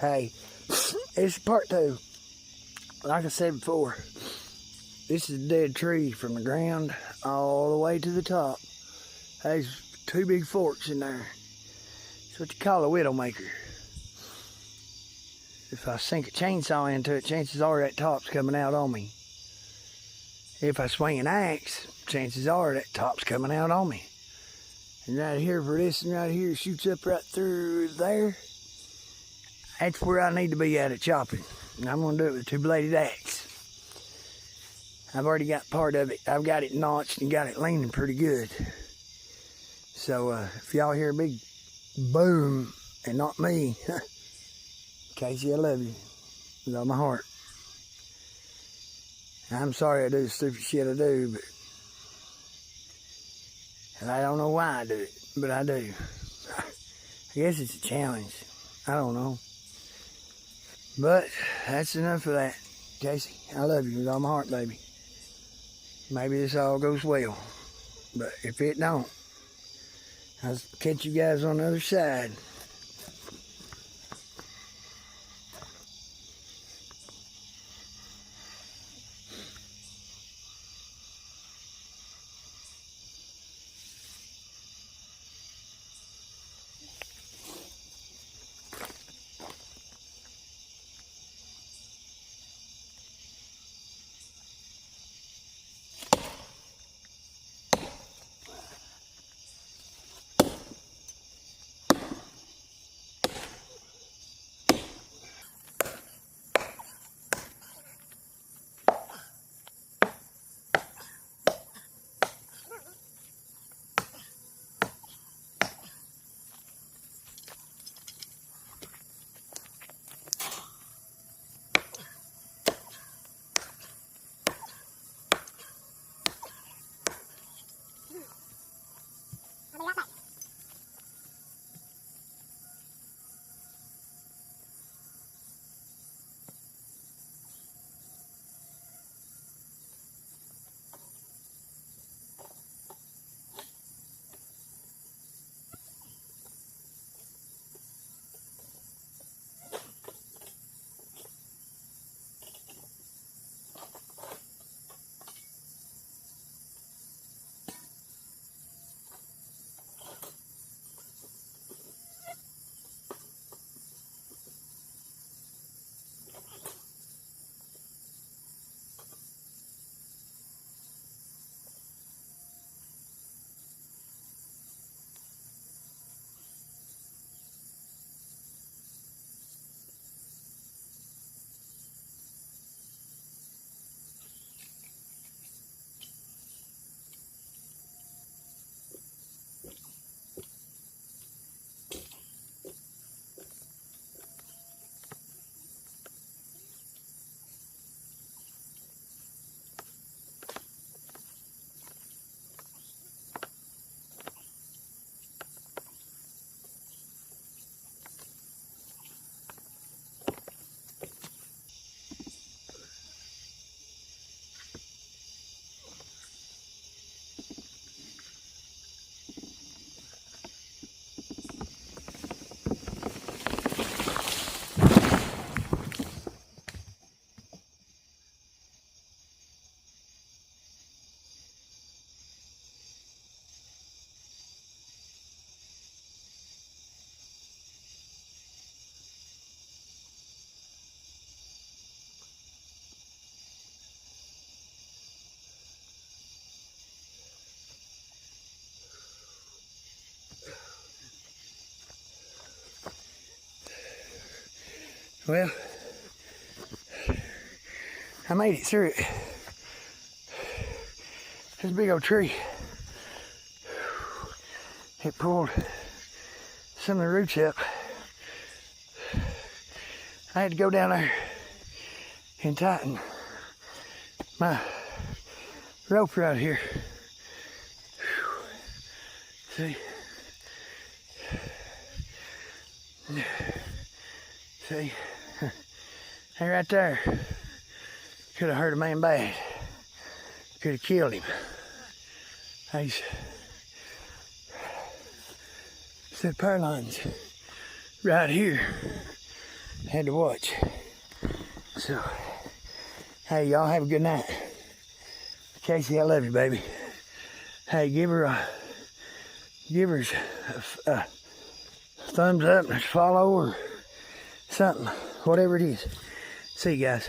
Hey, it's part two. Like I said before, this is a dead tree from the ground all the way to the top. There's two big forks in there. It's what you call a widowmaker. If I sink a chainsaw into it, chances are that top's coming out on me. If I swing an axe, chances are that top's coming out on me. And right here for this and right here shoots up right through there. That's where I need to be at chopping. And I'm going to do it with a two-bladed axe. I've already got part of it. I've got it notched and got it leaning pretty good. So if y'all hear a big boom and not me, Casey, I love you with all my heart. I'm sorry I do the stupid shit I do, but and I don't know why I do it, but I do. I guess it's a challenge. I don't know. But that's enough of that. Casey, I love you with all my heart, baby. Maybe this all goes well. But if it don't, I'll catch you guys on the other side. Well, I made it through it. This big old tree. It pulled some of the roots up. I had to go down there and tighten my rope right here. See? See? Hey, right there. Could have hurt a man bad. Could have killed him. He's set power lines right here. had to watch. So, hey, y'all have a good night. Casey, I love you, baby. Hey, give her a thumbs up, follow, or something, whatever it is. See you guys.